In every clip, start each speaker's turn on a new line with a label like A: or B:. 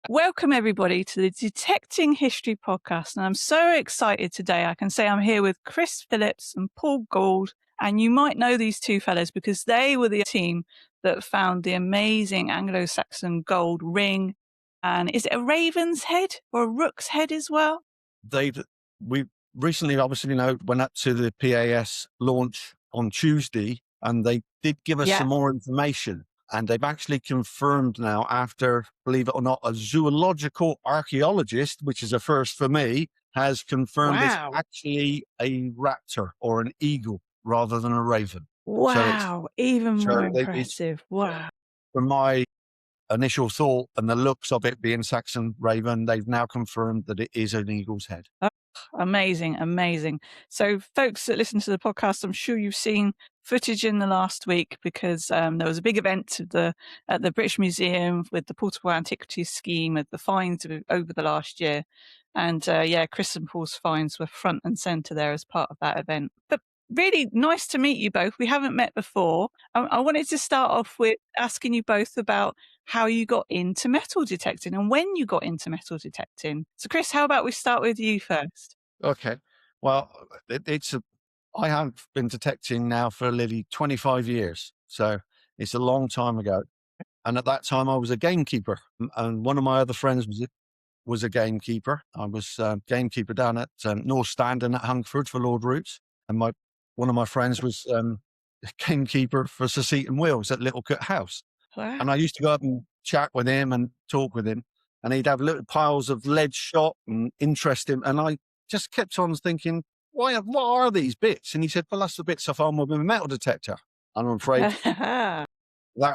A: Welcome, everybody, to the Detecting History podcast. And I'm so excited today. I can say I'm here with Chris Phillips and Paul Gould. And you might know these two fellas because they were the team that found the amazing Anglo-Saxon gold ring. And is it a raven's head or a rook's head as well?
B: We recently, obviously, went up to the PAS launch on Tuesday, and they did give us some more information. And they've actually confirmed now, after, believe it or not, a zoological archaeologist, which is a first for me, has confirmed it's actually a raptor or an eagle rather than a raven.
A: Wow, even more impressive. Wow.
B: From my initial thought and the looks of it being Saxon raven, they've now confirmed that it is an eagle's head.
A: Amazing, amazing. So folks that listen to the podcast, I'm sure you've seen footage in the last week because there was a big event at the British Museum with the Portable Antiquities Scheme of the finds over the last year. And Chris and Paul's finds were front and centre there as part of that event. But really nice to meet you both. We haven't met before. I wanted to start off with asking you both about how you got into metal detecting and when you got into metal detecting. So Chris, how about we start with you first?
B: Okay. Well, I have been detecting now for nearly 25 years. So it's a long time ago. And at that time I was a gamekeeper, and one of my other friends was a gamekeeper. I was gamekeeper down at North Standon at Hungerford for Lord Roots. And one of my friends was gamekeeper for Sir Seaton Wills at Littlecote House.
A: Wow.
B: And I used to go up and chat with him and talk with him. And he'd have little piles of lead shot and interest him. And I just kept on thinking, what are these bits? And he said, well, that's the bits I found with my metal detector. And I'm afraid that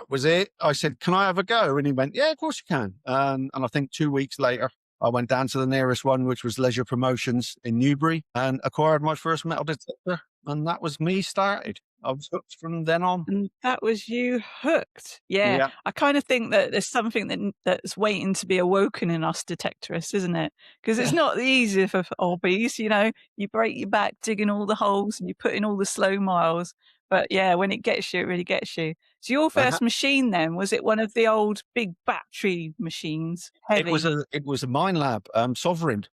B: was it. I said, can I have a go? And he went, yeah, of course you can. And I think 2 weeks later, I went down to the nearest one, which was Leisure Promotions in Newbury, and acquired my first metal detector. And that was me started. I was hooked from then on.
A: And that was you hooked. Yeah. I kind of think that there's something that's waiting to be awoken in us detectorists, isn't it? Because it's not the easiest of hobbies, you break your back digging all the holes and you put in all the slow miles. But yeah, when it gets you, it really gets you. So your first machine then, was it one of the old big battery machines? Heavy?
B: It was a Mine Lab Sovereign,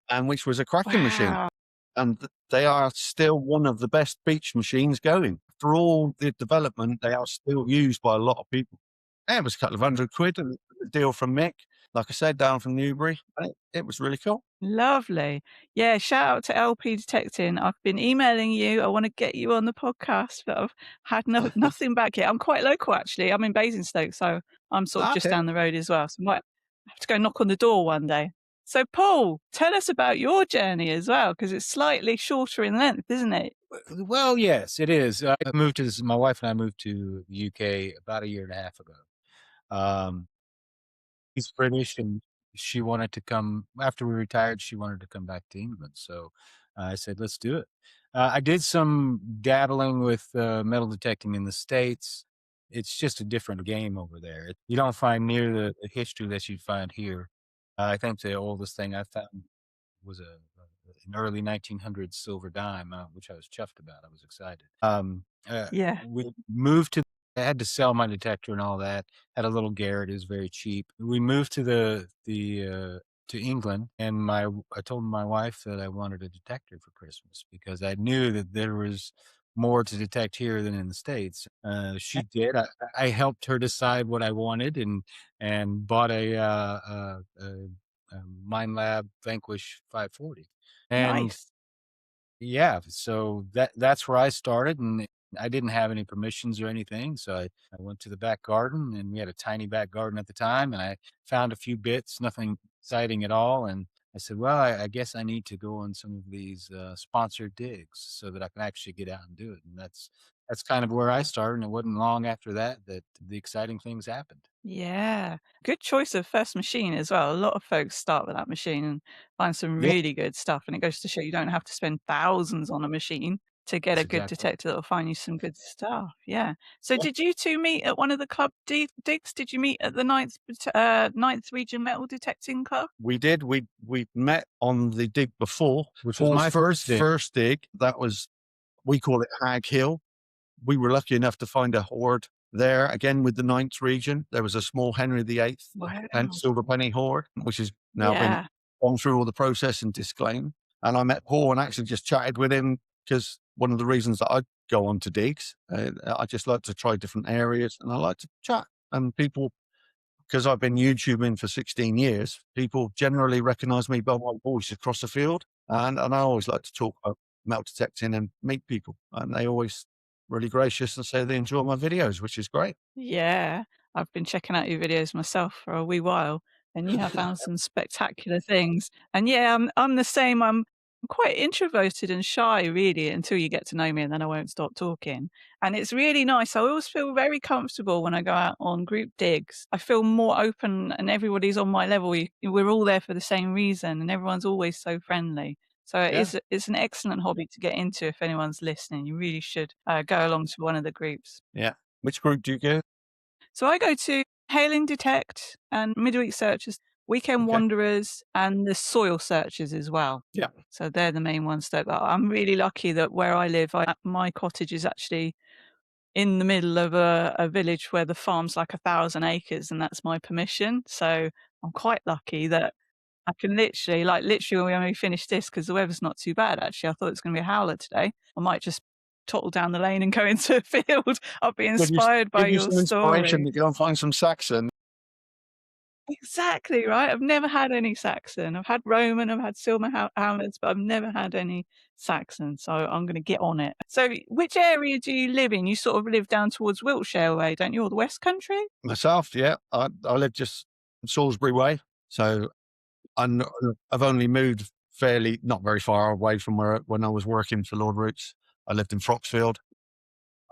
B: and which was a cracking machine. And they are still one of the best beach machines going. For all the development, they are still used by a lot of people. And it was a couple of £100 and a deal from Mick, like I said, down from Newbury. It was really cool.
A: Lovely. Yeah, shout out to LP Detecting. I've been emailing you. I want to get you on the podcast, but I've had nothing back yet. I'm quite local, actually. I'm in Basingstoke, so I'm sort of just down the road as well. So I might have to go knock on the door one day. So, Paul, tell us about your journey as well, because it's slightly shorter in length, isn't it?
C: Well, yes, it is. My wife and I moved to the UK about a year and a half ago. He's British, and she wanted to come after we retired. She wanted to come back to England, so I said, "Let's do it." I did some dabbling with metal detecting in the States. It's just a different game over there. You don't find near the history that you find here. I think the oldest thing I found was an early 1900s silver dime, which I was chuffed about. I was excited. We moved to. I had to sell my detector and all that. Had a little Garrett. It was very cheap. We moved to to England, and I told my wife that I wanted a detector for Christmas because I knew that there was more to detect here than in the States. She did. I helped her decide what I wanted and bought a Mine Lab Vanquish 540. And
A: nice.
C: Yeah, so that's where I started, and I didn't have any permissions or anything. So I went to the back garden, and we had a tiny back garden at the time, and I found a few bits, nothing exciting at all. And I said, well, I guess I need to go on some of these sponsored digs so that I can actually get out and do it. And that's kind of where I started. And it wasn't long after that the exciting things happened.
A: Yeah, good choice of first machine as well. A lot of folks start with that machine and find some really good stuff, and it goes to show you don't have to spend thousands on a machine to get a good detector that will find you some good stuff. Yeah. So did you two meet at one of the club digs? Did you meet at the ninth Region Metal Detecting Club?
B: We did. We met on the dig before,
C: which was my
B: first dig. That was, we call it Hag Hill. We were lucky enough to find a hoard there again with the ninth region. There was a small Henry VIII and
A: Wow.
B: silver penny hoard, which has now been
A: Yeah.
B: gone through all the process and disclaimed. And I met Paul and actually just chatted with him because one of the reasons that I go on to digs, I just like to try different areas and I like to chat. And people, because I've been YouTubing for 16 years, people generally recognize me by my voice across the field. And I always like to talk about metal detecting and meet people. And they always really gracious and say they enjoy my videos, which is great.
A: Yeah. I've been checking out your videos myself for a wee while, and you have found some spectacular things. And yeah, I'm the same. I'm quite introverted and shy really until you get to know me, and then I won't stop talking. And it's really nice. I always feel very comfortable when I go out on group digs. I feel more open and everybody's on my level. We're all there for the same reason and everyone's always so friendly. So
B: Yeah.
A: it's an excellent hobby to get into if anyone's listening. You really should go along to one of the groups.
B: Yeah. Which group do you go?
A: So I go to Hailing Detect and Midweek Searchers, Weekend
B: Okay.
A: Wanderers, and the Soil Searchers as well.
B: Yeah.
A: So they're the main ones that I'm really lucky that where I live, my cottage is actually in the middle of a village where the farm's like 1,000 acres, and that's my permission. So I'm quite lucky that I can literally when we finish this, because the weather's not too bad actually. I thought it was going to be a howler today. I might just toddle down the lane and go into a field. I'll be
B: Give you,
A: inspired by
B: give you
A: your
B: some inspiration
A: story.
B: to go and find some Saxon.
A: Exactly, right? I've never had any Saxon. I've had Roman, I've had Silver Hamlets, but I've never had any Saxon, so I'm gonna get on it. So which area do you live in? You sort of live down towards Wiltshire way, don't you, or the West Country?
B: Myself, yeah. I live just Salisbury way. So I'm, I've only moved fairly, not very far away from where, when I was working for Lord Roots. I lived in Froxfield.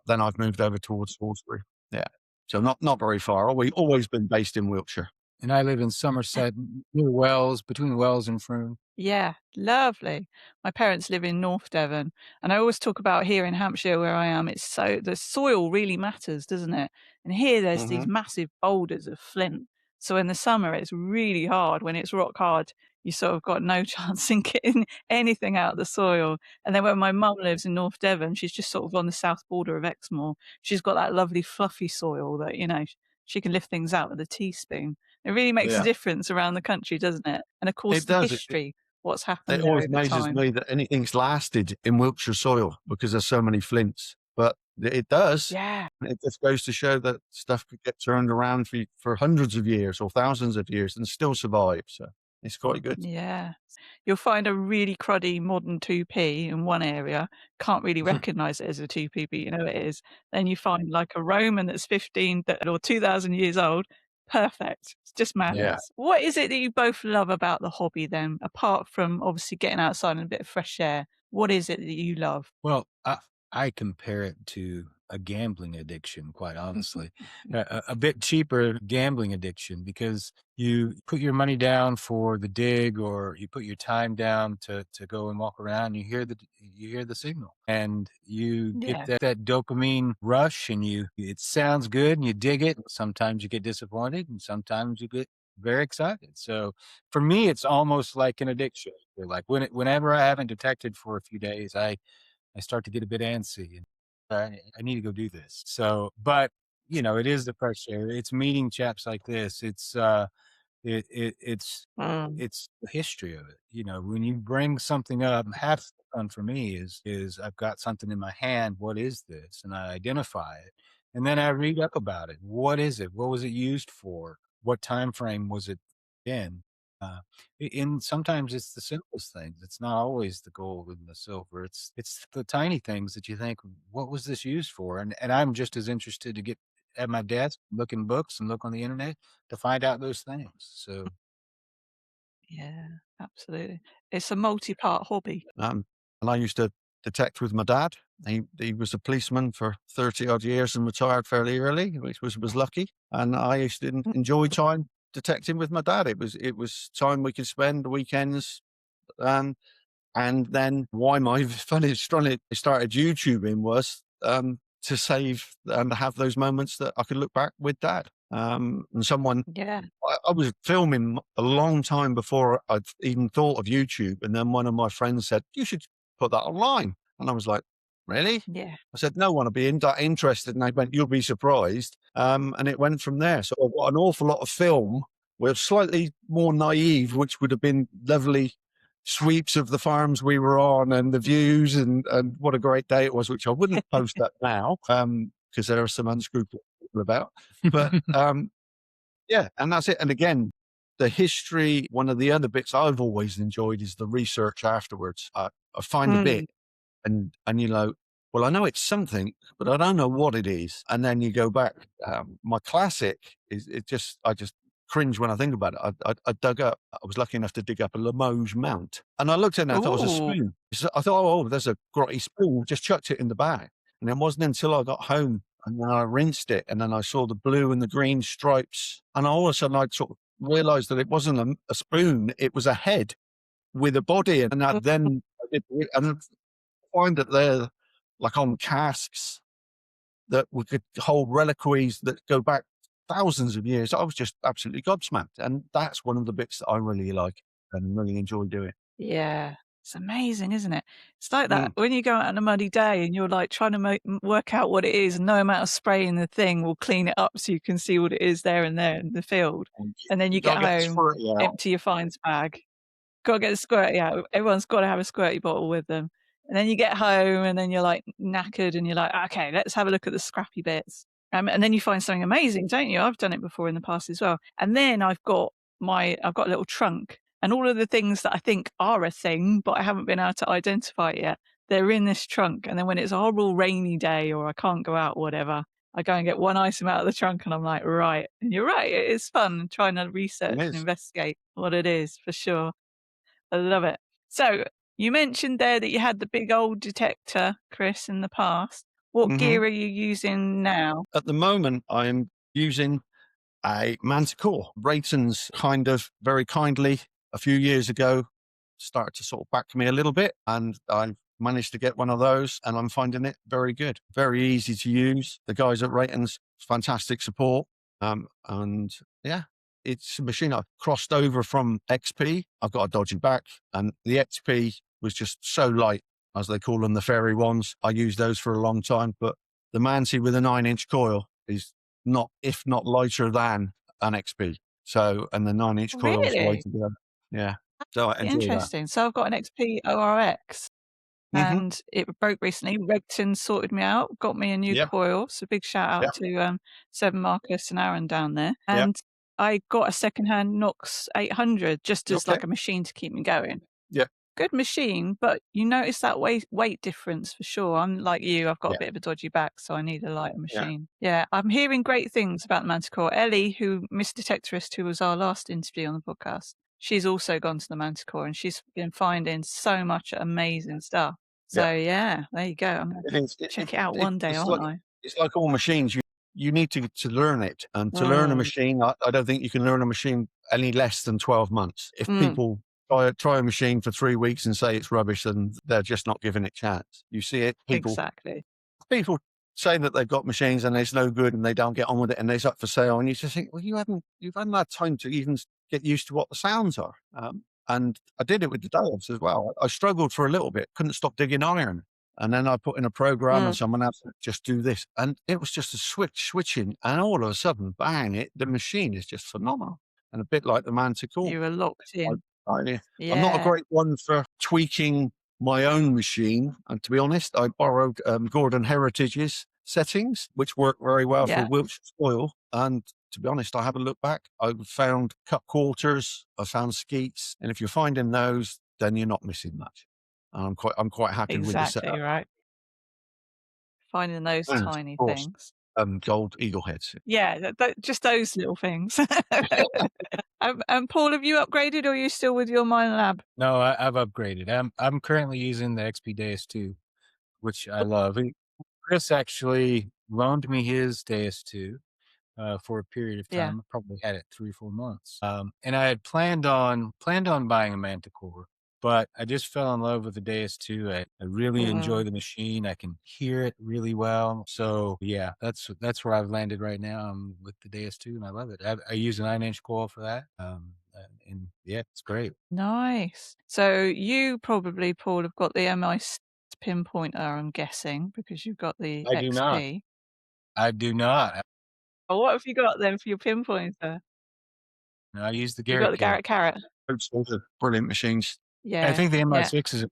B: Then I've moved over towards Salisbury. Yeah. So not very far. Always been based in Wiltshire.
C: And I live in Somerset, near Wells, between Wells and Frome.
A: Yeah, lovely. My parents live in North Devon, and I always talk about here in Hampshire where I am, it's so the soil really matters, doesn't it? And here there's
B: Hmm.
A: these massive boulders of flint. So in the summer it's really hard. When it's rock hard, you sort of got no chance in getting anything out of the soil. And then when my mum lives in North Devon, she's just sort of on the south border of Exmoor. She's got that lovely fluffy soil that, she can lift things out with a teaspoon. It really makes a
B: Yeah,
A: difference around the country, doesn't it? And of course
B: it
A: the
B: does.
A: history what's
B: It
A: happened there
B: always
A: over
B: amazes
A: time.
B: me that anything's lasted in Wiltshire soil because there's so many flints. But it does.
A: Yeah,
B: It just goes to show that stuff could get turned around for hundreds of years or thousands of years and still survive. So it's quite good.
A: yeah. You'll find a really cruddy modern 2P in one area, can't really recognise it as a 2P, but you know it is. Then you find like a Roman that's 15 or 2,000 years old, perfect. It's just
B: Yeah.
A: madness. What is it that you both love about the hobby then, apart from obviously getting outside and a bit of fresh air? What is it that you love?
C: Well, I compare it to a gambling addiction, quite honestly. A bit cheaper gambling addiction because you put your money down for the dig or you put your time down to go and walk around, you hear the signal and you get
A: Yeah,
C: that dopamine rush and it sounds good and you dig it. Sometimes you get disappointed and sometimes you get very excited. So for me, it's almost like an addiction. Like whenever I haven't detected for a few days, I start to get a bit antsy and I need to go do this. So, but it is the fresh air. It's meeting chaps like this. It, it it's
A: mm,
C: it's the history of it. When you bring something up, half the fun for me is I've got something in my hand. What is this? And I identify it, and then I read up about it. What is it? What was it used for? What time frame was it in? Uh, and sometimes it's the simplest things. It's not always the gold and the silver. It's the tiny things that you think, what was this used for? And I'm just as interested to get at my desk, look in books and look on the internet to find out those things. So
A: yeah, absolutely. It's a multi-part hobby.
B: And I used to detect with my dad. He was a policeman for 30 odd years and retired fairly early, which was lucky. And I used to enjoy time detecting with my dad. It was time we could spend the weekends. Um, and then why my funny started YouTubing was to save and have those moments that I could look back with dad. And someone
A: Yeah.
B: I was filming a long time before I'd even thought of YouTube, and then one of my friends said, "You should put that online." And I was like, really?
A: Yeah.
B: I said, no one will be interested. And they went, you'll be surprised. And it went from there. So I've got an awful lot of film. We're slightly more naive, which would have been lovely sweeps of the farms we were on and the views and what a great day it was, which I wouldn't post up now because there are some unscrupulous people about. But yeah, and that's it. And again, the history, one of the other bits I've always enjoyed is the research afterwards. I find a bit
A: Mm.
B: and you know, well, I know it's something, but I don't know what it is. And then you go back. My classic is I just cringe when I think about it. I dug up. I was lucky enough to dig up a Limoges mount, and I looked at it and I thought it was a
A: Oh,
B: spoon. So I thought, oh, there's a grotty spoon. Just chucked it in the bag, and it wasn't until I got home and then I rinsed it, and then I saw the blue and the green stripes, and all of a sudden I sort of realised that it wasn't a spoon; it was a head with a body, and I then I did, and find that they're like on casks that we could hold reliquaries that go back thousands of years. I was just absolutely gobsmacked. And that's one of the bits that I really like and really enjoy doing.
A: yeah. It's amazing, isn't it? It's like that
B: Mm.
A: when you go out on a muddy day and you're like trying to work out what it is, and no amount of spray in the thing will clean it up so you can see what it is there and there in the field.
B: And
A: And then
B: you
A: you get
B: gotta get the
A: home,
B: squirty out.
A: empty your finds bag. Gotta get a squirty out. Everyone's gotta have a squirty bottle with them. And then you get home and then you're like knackered and you're like, okay, let's have a look at the scrappy bits. And then you find something amazing, don't you? I've done it before in the past as well. And then I've got a little trunk and all of the things that I think are a thing, but I haven't been able to identify it yet. They're in this trunk. And then when it's a horrible rainy day or I can't go out or whatever, I go and get one item out of the trunk and I'm like, right. And you're right, it is fun trying to
B: It
A: research and
B: is.
A: investigate what it is for sure. I love it. So you mentioned there that you had the big old detector, Chris, in the past. What
B: Hmm.
A: gear are you using now?
B: At the moment, I'm using a Manticore. Brayton's kind of very kindly a few years ago started to sort of back me a little bit, and I managed to get one of those, and I'm finding it very good, very easy to use. The guys at Rayton's, fantastic support, and yeah, it's a machine I've crossed over from XP. I've got a dodgy back, and the XP was just so light, as they call them, the fairy ones. I used those for a long time, but the Manti with a 9-inch coil is not, if not lighter than an XP. So, and the 9-inch coil is
A: Really?
B: lighter than, yeah. So I enjoy that.
A: Interesting. So I've got an XP ORX
B: Hmm.
A: and it broke recently. Regton sorted me out, got me a new
B: Yeah.
A: coil. So big shout
B: Yeah.
A: out to Seven Marcus and Aaron down there.
B: Yeah.
A: And I got a secondhand Knox 800 just as
B: Okay.
A: like a machine to keep me going.
B: Yeah.
A: Good machine, but you notice that weight difference for sure. I'm like you, I've got a
B: Yeah.
A: bit of a dodgy back, so I need a lighter
B: Yeah.
A: machine. Yeah, I'm hearing great things about the Manticore. Ellie, who Miss Detectorist, who was our last interview on the podcast, she's also gone to the Manticore and she's been finding so much amazing stuff.
B: Yeah.
A: So yeah, there you go. I'm gonna
B: It is.
A: check it out one day, aren't I?
B: It's like all machines. You need to learn it, and to learn a
A: Mm,
B: machine, I don't think you can learn a machine any less than 12 months. If
A: mm,
B: people try a machine for 3 weeks and say it's rubbish, then they're just not giving it a chance. You see it,
A: exactly.
B: people say that they've got machines and it's no good and they don't get on with it and it's up for sale, and you just think, well, you've hadn't had time to even get used to what the sounds are. And I did it with the dials as well. I struggled for a little bit, couldn't stop digging iron. And then I put in a program and
A: Mm,
B: someone else said, just do this. And it was just a switching. And all of a sudden, bang, the machine is just phenomenal. And a bit like the Manticore.
A: you were locked in.
B: I'm not a
A: Yeah,
B: great one for tweaking my own machine. And to be honest, I borrowed Gordon Heritage's settings, which work very well for
A: yeah,
B: Wiltshire soil. And to be honest, I haven't looked back. I found cut quarters, I found skeets. And if you're finding those, then you're not missing much. And I'm quite happy with the
A: exactly
B: setup.
A: right. Finding those
B: And of
A: tiny
B: course,
A: things.
B: gold eagle heads.
A: Yeah, just those little things. Paul, have you upgraded or are you still with your Mine Lab?
C: No, I've upgraded. I'm currently using the XP Deus 2, which I love. Chris actually loaned me his Deus 2 for a period of
A: Yeah.
C: time. I probably had it 3 or 4 months. And I had planned on buying a Manticore, but I just fell in love with the Deus 2. I really enjoy
A: Mm,
C: the machine. I can hear it really well. So yeah, that's where I've landed right now. I'm with the Deus 2, and I love it. I use a 9-inch coil for that. And yeah, it's great.
A: nice. So you probably, Paul, have got the MI correct pinpointer, I'm guessing, because you've got the
C: I do not.
A: XP.
C: I do not.
A: Oh, what have you got then for your pinpointer?
C: I use the
A: You got
C: Garrett
A: the
C: carrot.
A: Garrett Carrot?
B: Those are brilliant machines.
C: I
A: Yeah,
C: think the
A: yeah.
C: MI6 is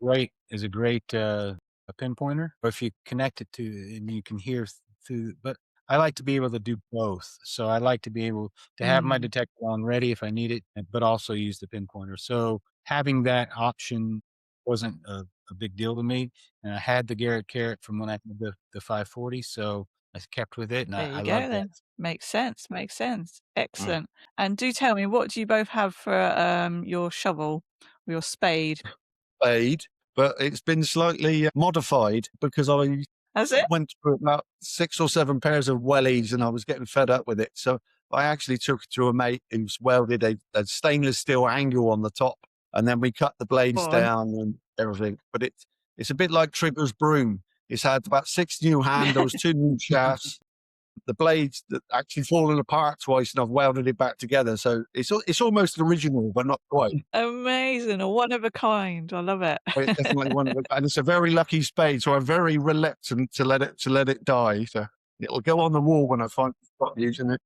C: a great a pinpointer. Or if you connect it to and you can hear through. But I like to be able to do both. So I like to be able to have my
A: Mm,
C: detector on ready if I need it, but also use the pinpointer. So having that option wasn't a big deal to me. And I had the Garrett Carrot from when I had the 540, so I kept with it, and
A: there you
C: I
A: go
C: love that.
A: then. Makes sense, makes sense.
B: Mm.
A: Excellent. And do tell me, what do you both have for, your shovel or your spade?
B: Spade, but it's been slightly modified because I
A: Has it?
B: went through about 6 or 7 pairs of wellies and I was getting fed up with it. So I actually took it to a mate who's welded a stainless steel angle on the top, and then we cut the blades
A: Go on.
B: down and everything. But it's a bit like Trigger's broom. It's had about 6 new handles, 2 new shafts. The blades that actually fallen apart twice, and I've welded it back together. So it's almost original, but not quite.
A: Amazing, a one of a kind. I love it.
B: But it's definitely one of the, and it's a very lucky spade. So I'm very reluctant to let it die. So it'll go on the wall when I finally stop using it.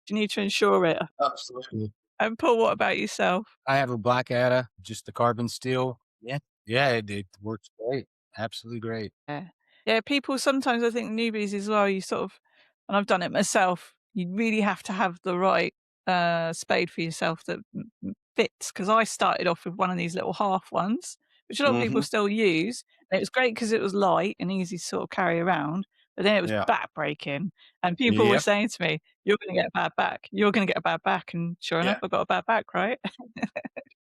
A: You need to insure it.
B: Absolutely.
A: And Paul, what about yourself?
C: I have a Blackadder, just the carbon steel. Yeah. Yeah, it works great. Absolutely great.
A: Yeah. Yeah, people sometimes, I think newbies as well, you sort of, and I've done it myself, you really have to have the right spade for yourself that fits. Because I started off with one of these little half ones, which a lot of people
B: Hmm.
A: still use. And it was great because it was light and easy to sort of carry around, but then it was
B: Yeah.
A: back breaking. And people were
B: Yep.
A: saying to me, "You're going to get a bad back. You're going to get a bad back." And sure enough,
B: Yeah.
A: I got a bad back, right?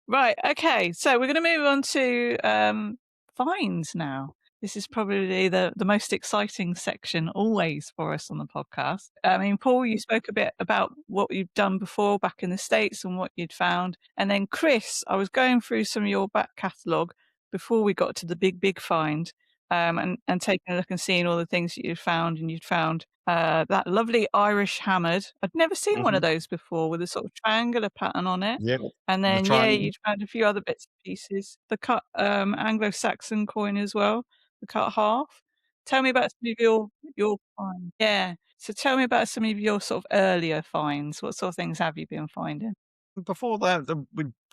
A: Right. Okay. So we're going to move on to finds now. This is probably the most exciting section always for us on the podcast. I mean, Paul, you spoke a bit about what you've done before back in the States and what you'd found. And then Chris, I was going through some of your back catalogue before we got to the big find, and taking a look and seeing all the things that you'd found. And you'd found that lovely Irish hammered. I'd never seen one
B: Hmm.
A: of those before with a sort of triangular pattern on it.
B: Yeah.
A: And
B: The
A: then, yeah,
B: triangle.
A: you'd found a few other bits and pieces. The cut Anglo-Saxon coin as well, the cut half. Tell me about some of your finds. Yeah. So tell me about some of your sort of earlier finds. What sort of things have you been finding?
B: Before that,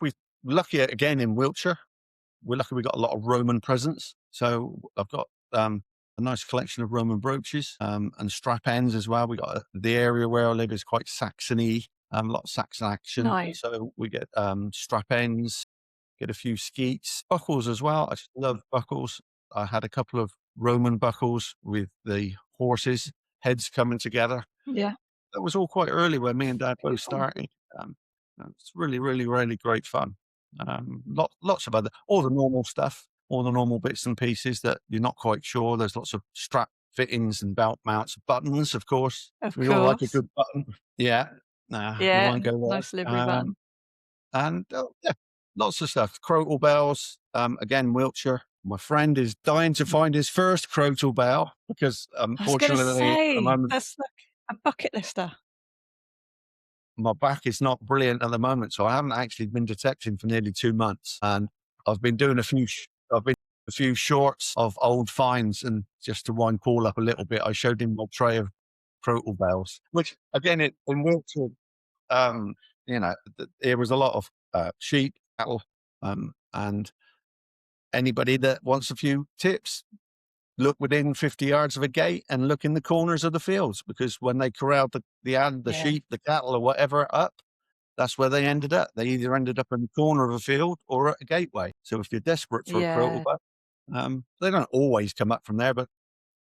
B: we lucky again in Wiltshire. We're lucky we got a lot of Roman presents. So I've got a nice collection of Roman brooches and strap ends as well. We got the area where I live is quite Saxony, a lot of Saxon action.
A: Nice.
B: So we get strap ends, get a few skeets, buckles as well. I just love buckles. I had a couple of Roman buckles with the horses heads coming together.
A: Yeah.
B: That was all quite early when me and Dad both
A: Beautiful.
B: started. Um, it's really, really, really great fun. Lots of other, all the normal stuff, all the normal bits and pieces that you're not quite sure. There's lots of strap fittings and belt mounts, buttons, of course.
A: Of
B: We all like a
A: course.
B: good button. Yeah, nah, we
A: Yeah.
B: won't go
A: Nice
B: there.
A: livery button.
B: And yeah, lots of stuff. Crotal bells, again, Wiltshire. My friend is dying to find his first crotal bell because,
A: I was gonna
B: fortunately,
A: say, that's like a bucket lister.
B: my back is not brilliant at the moment, so I haven't actually been detecting for nearly 2 months, and I've been doing I've been a few shorts of old finds, and just to wind Paul up a little bit, I showed him my tray of crotal bells, which again, it in Wiltshire, um, there was a lot of sheep, cattle, and anybody that wants a few tips, look within 50 yards of a gate and look in the corners of the fields, because when they corralled the
A: Yeah.
B: sheep, the cattle, or whatever up, that's where they ended up. They either ended up in the corner of a field or at a gateway. So if you're desperate for a crotal
A: Yeah.
B: buck, they don't always come up from there, but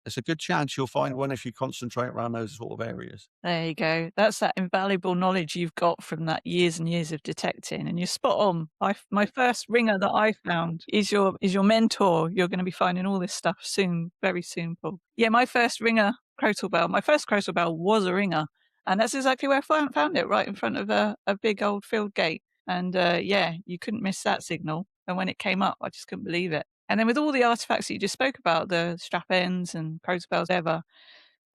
B: there's a good chance you'll find one if you concentrate around those sort of areas.
A: There you go. That's that invaluable knowledge you've got from that years and years of detecting, and you're spot on. My first ringer that I found is your mentor. You're going to be finding all this stuff soon, very soon, Paul. Yeah, my first ringer crotal bell. My first crotal bell was a ringer, and that's exactly where I found it, right in front of a big old field gate. And yeah, you couldn't miss that signal. And when it came up, I just couldn't believe it. And then with all the artifacts that you just spoke about, the strap ends and crotal bells ever,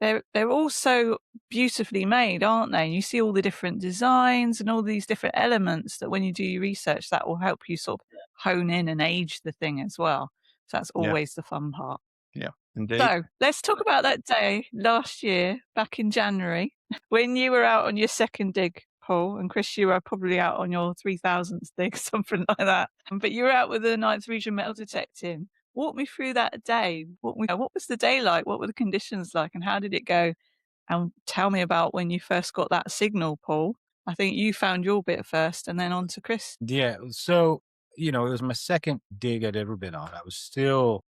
A: They're all so beautifully made, aren't they? You see all the different designs and all these different elements that when you do your research, that will help you sort of hone in and age the thing as well. So that's
B: Yeah.
A: always the fun part.
B: Yeah, indeed.
A: So let's talk about that day last year, back in January, when you were out on your second dig, Paul, and Chris, you were probably out on your 3000th dig, something like that. But you were out with the 9th Region metal detecting. Walk me through that day. What was the day like? What were the conditions like? And how did it go? And tell me about when you first got that signal, Paul. I think you found your bit first and then on to Chris.
C: Yeah. So, it was my second dig I'd ever been on. I was still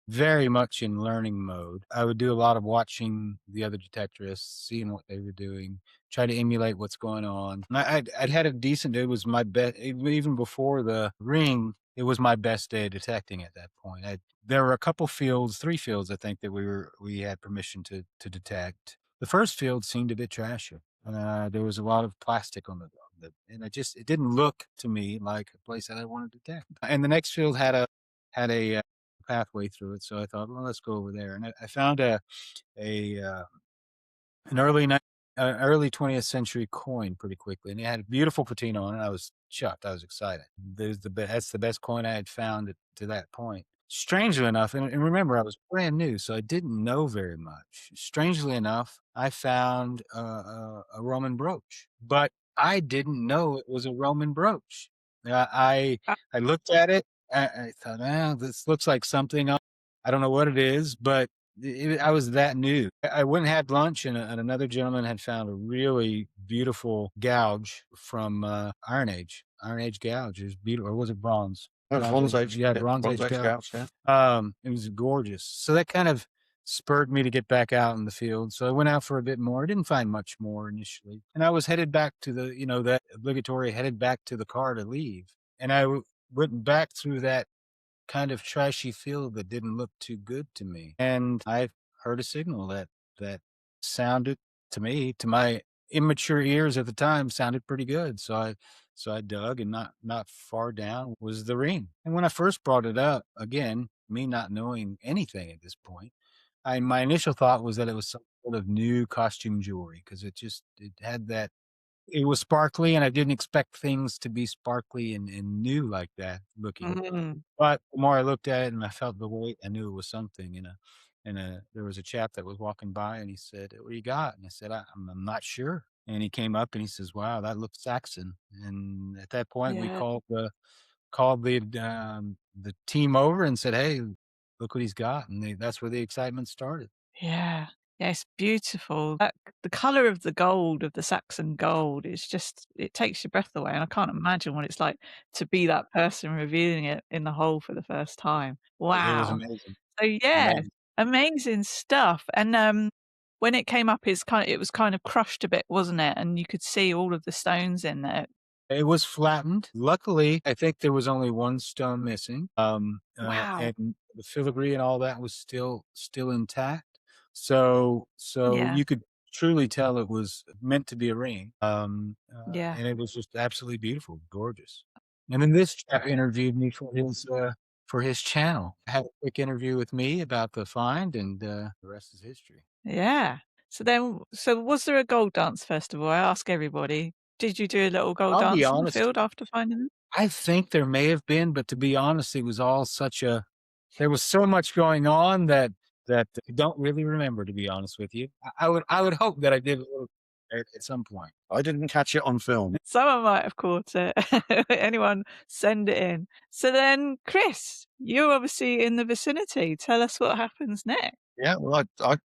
C: very much in learning mode. I would do a lot of watching the other detectorists, seeing what they were doing, try to emulate what's going on. And I'd had a decent, it was my best, even before the ring, it was my best day of detecting at that point. There were a couple fields, 3 fields, I think, that we had permission to detect. The first field seemed a bit trashy. There was a lot of plastic on and it didn't look to me like a place that I wanted to detect. And the next field had a pathway through it, so I thought, well, let's go over there. And I found a an early 20th century coin pretty quickly, and it had a beautiful patina on it. I was chuffed. I was excited. That's the best coin I had found to that point. Strangely enough, and remember, I was brand new, so I didn't know very much. Strangely enough, I found a Roman brooch, but I didn't know it was a Roman brooch. Uh, I
A: Uh,
C: I looked at it. I thought, this looks like something else. I don't know what it is, but I was that new. I went and had lunch, and another gentleman had found a really beautiful gouge from Iron Age. Iron Age gouge. It was beautiful. Or was it bronze?
B: That was Bronze Age.
C: Yeah, Bronze Age gouge.
B: Scouts, yeah.
C: It was gorgeous. So that kind of spurred me to get back out in the field. So I went out for a bit more. I didn't find much more initially, and I was headed back to that obligatory headed back to the car to leave, and went back through that kind of trashy field that didn't look too good to me. And I heard a signal that sounded to me, to my immature ears at the time, sounded pretty good. So I dug, and not far down was the ring. And when I first brought it up, again, me not knowing anything at this point, my initial thought was that it was some sort of new costume jewelry because it had that, it was sparkly, and I didn't expect things to be sparkly and new like that looking.
A: mm,
C: But the more I looked at it and I felt the weight, I knew it was something. There was a chap that was walking by, and he said, "What do you got?" And I said, I'm not sure." And he came up and he says, "Wow, that looks Saxon." And at that point, we
A: yeah.
C: called the team over and said, "Hey, look what he's got." And that's where the excitement started.
A: Yeah. Yeah, it's beautiful. The colour of the gold, of the Saxon gold, is just, it takes your breath away. And I can't imagine what it's like to be that person revealing it in the hole for the first time.
C: It was
A: Wow.
C: amazing.
A: So yeah,
C: Amazing.
A: amazing stuff. And when it came up, it was kind of crushed a bit, wasn't it? And you could see all of the stones in there.
C: It was flattened. Luckily, I think there was only 1 stone missing,
A: Wow.
C: and the filigree and all that was still intact. So
A: Yeah.
C: you could truly tell it was meant to be a ring,
A: Yeah.
C: and it was just absolutely beautiful, gorgeous. And then this chap interviewed me for his channel. Had a quick interview with me about the find, and the rest is history.
A: Yeah. So was there a gold dance festival? I ask everybody. Did you do a little gold
C: I'll be
A: dance in the
C: honest,
A: field after finding them?
C: I think there may have been, but to be honest, it was all there was so much going on that I don't really remember, to be honest with you. I would hope that I did a little at some point.
B: I didn't catch it on film.
A: Someone might have caught it. Anyone, send it in. So then, Chris, you're obviously in the vicinity. Tell us what happens next.
B: Yeah, well, I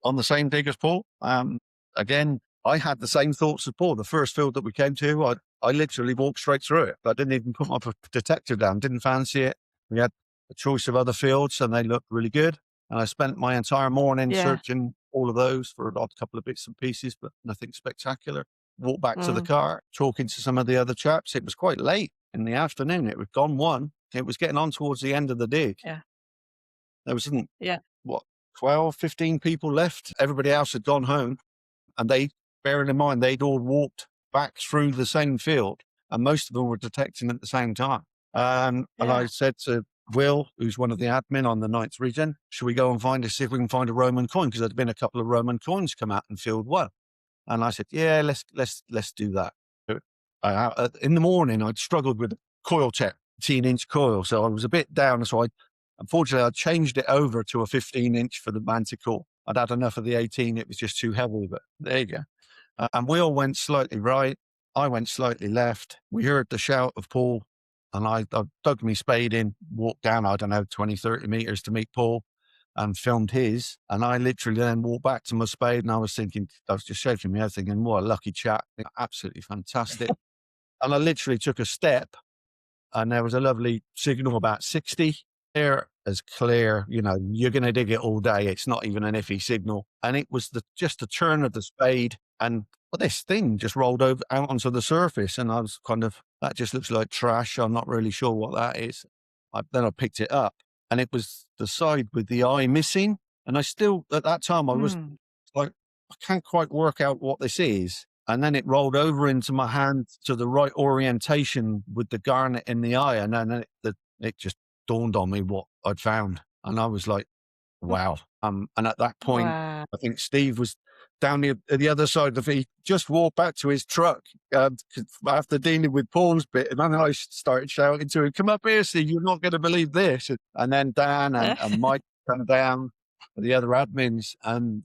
B: on the same dig as Paul. Again, I had the same thoughts as Paul. The first field that we came to, I literally walked straight through it. I didn't even put my detector down. Didn't fancy it. We had a choice of other fields, and they looked really good. And I spent my entire morning
A: Yeah.
B: searching all of those for a couple of bits and pieces, but nothing spectacular. Walked back to the
A: Mm,
B: car, talking to some of the other chaps. It was quite late in the afternoon. It was gone 1. It was getting on towards the end of the dig.
A: yeah.
B: There was
A: Yeah.
B: what, 12, 15 people left. Everybody else had gone home, and bearing in mind, they'd all walked back through the same field, and most of them were detecting at the same time. And I
A: Yeah.
B: said to Will, who's one of the admin on the Ninth Region, should we go and see if we can find a Roman coin? Because there'd been a couple of Roman coins come out in field one. And I said, yeah, let's do that. In the morning, I'd struggled with coil check, 18-inch coil. So I was a bit down. So unfortunately, I changed it over to a 15-inch for the Manticore. I'd had enough of the 18. It was just too heavy, but there you go. And we all went slightly right. I went slightly left. We heard the shout of Paul, and I dug my spade in, walked down, I don't know, 20, 30 meters to meet Paul and filmed his. And I literally then walked back to my spade, and I was just shaking my head thinking, what a lucky chap. Absolutely fantastic. And I literally took a step, and there was a lovely signal about 60 there, as clear, you're going to dig it all day. It's not even an iffy signal. And it was just the turn of the spade, and this thing just rolled out onto the surface. And I was that just looks like trash. I'm not really sure what that is. Then I picked it up, and it was the side with the eye missing. And I still, at that time, I was like, I can't quite work out what this is. And then it rolled over into my hand to the right orientation with the garnet in the eye. And then it just dawned on me what I'd found. And I was like, wow. And at that point,
A: Wow.
B: I think Steve was down the other side of he just walked back to his truck after dealing with Paul's bit. And then I started shouting to him, come up here, Steve, you're not going to believe this. And then Dan and Mike come down, the other admins, and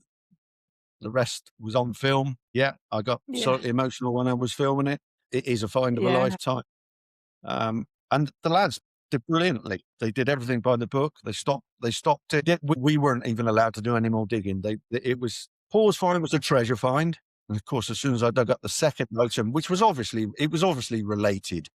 B: the rest was on film. Yeah, I got slightly emotional when I was filming it. It is a find of a lifetime. And the lads did brilliantly. They did everything by the book. They stopped it. We weren't even allowed to do any more digging. Paul's find was a treasure find. And of course, as soon as I dug up the second item, which was obviously related,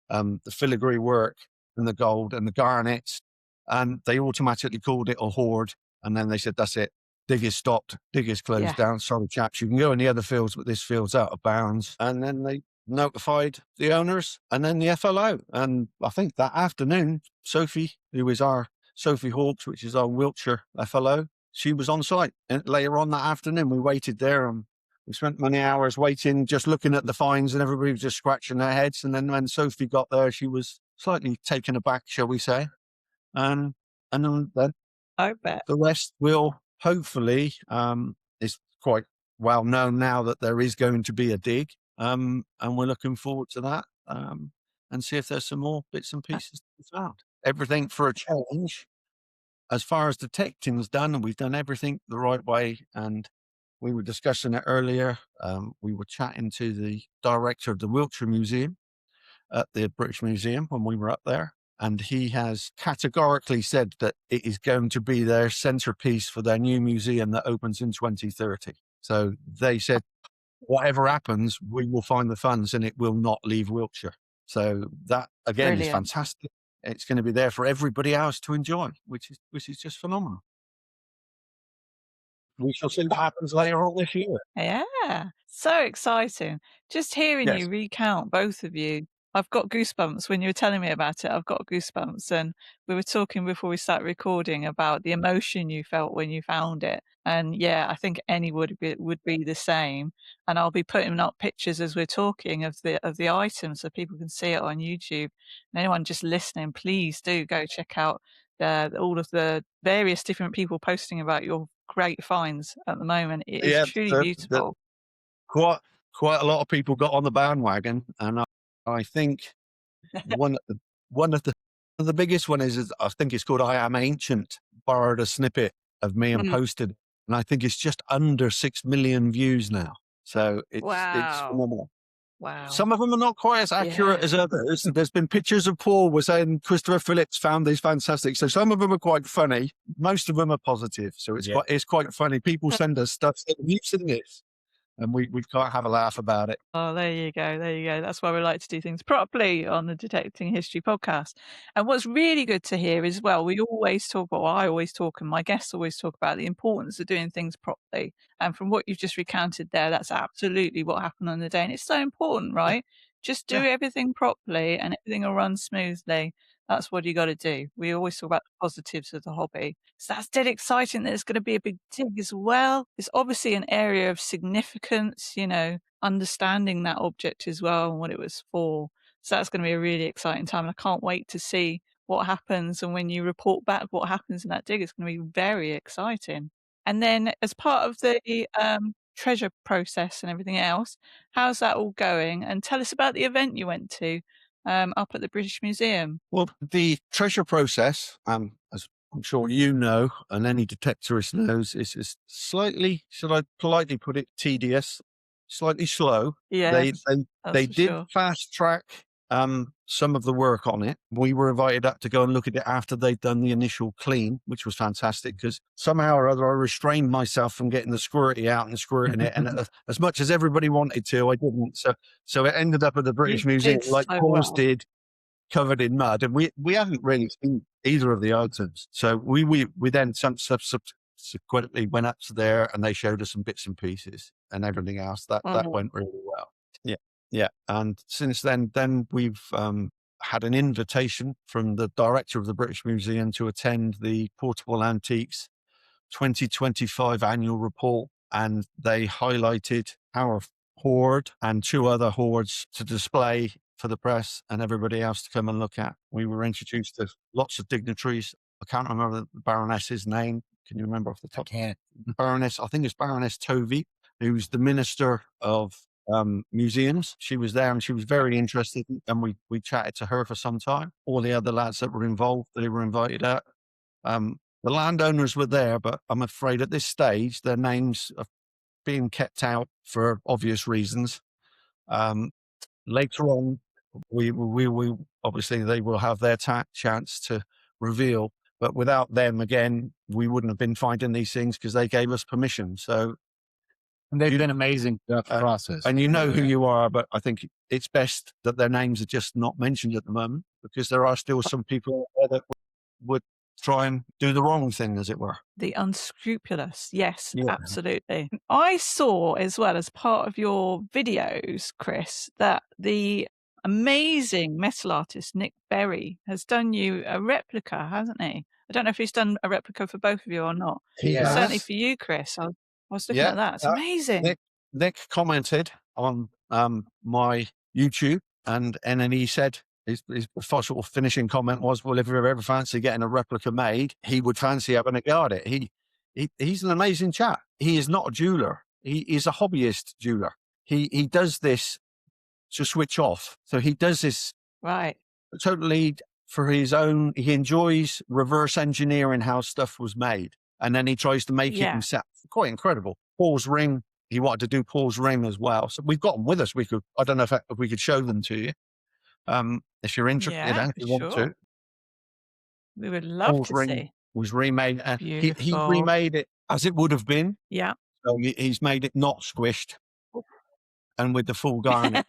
B: the filigree work and the gold and the garnets, and they automatically called it a hoard. And then they said, that's it. Diggers stopped. Diggers closed down. Sorry, chaps, you can go in the other fields, but this field's out of bounds. And then they notified the owners and then the FLO. And I think that afternoon, Sophie, Sophie Hawkes, which is our Wiltshire FLO, she was on site. And later on that afternoon, we waited there and we spent many hours waiting, just looking at the finds, and everybody was just scratching their heads. And then when Sophie got there, she was slightly taken aback, shall we say. And then
A: I bet
B: the rest will hopefully, is quite well known now that there is going to be a dig. And we're looking forward to that, and see if there's some more bits and pieces to be found. Everything for a change. As far as detecting's done, and we've done everything the right way. And we were discussing it earlier. We were chatting to the director of the Wiltshire Museum at the British Museum when we were up there. And he has categorically said that it is going to be their centerpiece for their new museum that opens in 2030. So they said, whatever happens, we will find the funds and it will not leave Wiltshire. So that, again, is fantastic. It's going to be there for everybody else to enjoy, which is just phenomenal. We shall see what happens later on this year.
A: Yeah, so exciting. Just hearing
B: Yes.
A: you recount, both of you, I've got goosebumps when you were telling me about it. I've got goosebumps. And we were talking before we started recording about the emotion you felt when you found it. And yeah, I think any would be the same. And I'll be putting up pictures as we're talking of the items so people can see it on YouTube. And anyone just listening, please do go check out all of the various different people posting about your great finds at the moment. It is truly beautiful.
B: Quite a lot of people got on the bandwagon, and I think one of the biggest one is I think it's called I Am Ancient. Borrowed a snippet of me and posted, and I think it's just under 6 million views now. So it's phenomenal.
A: Wow.
B: Some of them are not quite as accurate as others. There's been pictures of Paul was saying Christopher Phillips found these fantastic. So some of them are quite funny. Most of them are positive. So it's quite funny. People send us stuff saying, have you seen this? And we can't have a laugh about it.
A: Oh, there you go. There you go. That's why we like to do things properly on the Detecting History podcast. And what's really good to hear as well, we always talk, or I always talk, and my guests always talk about the importance of doing things properly. And from what you've just recounted there, that's absolutely what happened on the day. And it's so important, right? Just do everything properly and everything will run smoothly. That's what you got to do. We always talk about the positives of the hobby. So that's dead exciting that there's going to be a big dig as well. It's obviously an area of significance, understanding that object as well and what it was for. So that's going to be a really exciting time. And I can't wait to see what happens, and when you report back what happens in that dig, it's going to be very exciting. And then, as part of the treasure process and everything else, how's that all going? And tell us about the event you went to up at the British Museum.
B: Well, the treasure process, as I'm sure you know, and any detectorist knows, is slightly, should I politely put it, tedious, slightly slow. They
A: Yes,
B: they
A: that's
B: they
A: for
B: did
A: sure.
B: fast track some of the work on it. We were invited up to go and look at it after they'd done the initial clean, which was fantastic because somehow or other I restrained myself from getting the squirty out and squirting it, and as much as everybody wanted to, I didn't. So it ended up at the
A: You
B: British Museum,
A: did
B: like
A: so
B: Paul's
A: well.
B: did, covered in mud, and we hadn't really seen either of the items. So we then subsequently went up to there, and they showed us some bits and pieces and everything else. That
A: Mhm.
B: went really well. Yeah, yeah. And since then we've had an invitation from the director of the British Museum to attend the Portable Antiques 2025 annual report, and they highlighted our hoard and two other hoards to display for the press and everybody else to come and look at. We were introduced to lots of dignitaries. I can't remember the Baroness's name. Can you remember off the
C: I
B: top?
C: can't.
B: Baroness, I think it's Baroness Tovey, who's the Minister of Museums. She was there and she was very interested, and we chatted to her for some time. All the other lads that were involved, they were invited out. The landowners were there, but I'm afraid at this stage their names are being kept out for obvious reasons. Um, Later on, we obviously they will have their chance to reveal, but without them, again, we wouldn't have been finding these things because they gave us permission. So
C: And they've
B: you
C: been amazing throughout the process.
B: and you know who you are, but I think it's best that their names are just not mentioned at the moment because there are still some people out there that would try and do the wrong thing, as it were.
A: The unscrupulous. Yes,
B: Yeah.
A: absolutely. I saw as well as part of your videos, Chris, that the amazing metal artist Nick Berry has done you a replica, hasn't he? I don't know if he's done a replica for both of you or not,
B: He
A: but
C: Yeah.
A: certainly
B: has.
A: for you, Chris. I was looking
B: Yeah.
A: at that. It's amazing.
B: Nick commented on my YouTube, and then he said his first sort of finishing comment was, "Well, if you ever fancy getting a replica made, he would fancy having a go at it." He's an amazing chap. He is not a jeweler. He is a hobbyist jeweler. He does this to switch off. So he does this
A: Right.
B: totally for his own. He enjoys reverse engineering how stuff was made, and then he tries to make it
A: Yeah.
B: himself. Quite incredible. Paul's ring. He wanted to do Paul's ring as well, so we've got them with us. We could. I don't know if we could show them to you. If you're interested,
A: Yeah,
B: if
A: for
B: you want
A: sure.
B: to.
A: We would love
B: Paul's
A: to
B: ring
A: see.
B: was remade, and he
A: Beautiful.
B: remade it as it would have been.
A: Yeah.
B: So he's made it not squished and with the full garnet.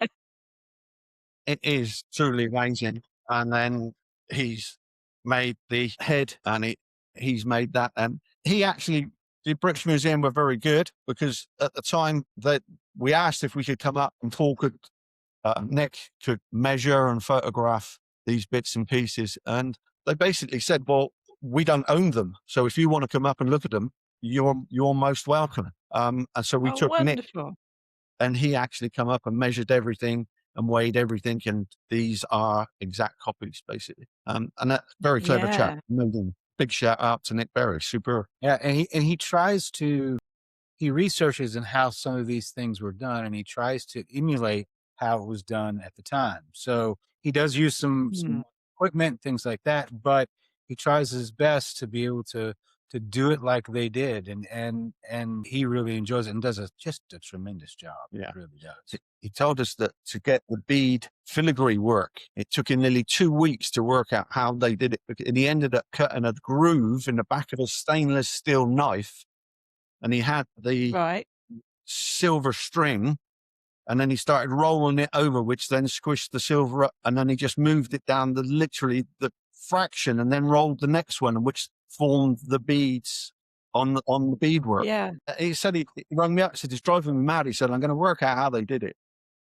B: It is truly amazing. And then he's made the head, and he's made that. And he actually, the British Museum were very good because at the time that we asked if we could come up and Paul could, Nick could measure and photograph these bits and pieces. And they basically said, well, we don't own them. So if you want to come up and look at them, you're most welcome. And so we
A: Oh,
B: took Nick,
A: wonderful.
B: and he actually come up and measured everything and weighed everything, and these are exact copies, basically. And that's very clever chap.
A: Yeah.
B: Amazing. Big shout out to Nick Berry. Super.
C: Yeah, and he tries to he researches in how some of these things were done, and he tries to emulate how it was done at the time. So he does use
A: Mm.
C: some equipment, things like that, but he tries his best to be able to do it like they did, and he really enjoys it and does just a tremendous job.
B: Yeah.
C: He really does.
B: He told us that to get the bead filigree work, it took him nearly 2 weeks to work out how they did it. And he ended up cutting a groove in the back of a stainless steel knife, and he had the
A: Right.
B: silver string, and then he started rolling it over, which then squished the silver up, and then he just moved it down literally the fraction, and then rolled the next one, which formed the beads on the beadwork.
A: Yeah.
B: He said he rang me up, said it's driving me mad. He said, I'm going to work out how they did it.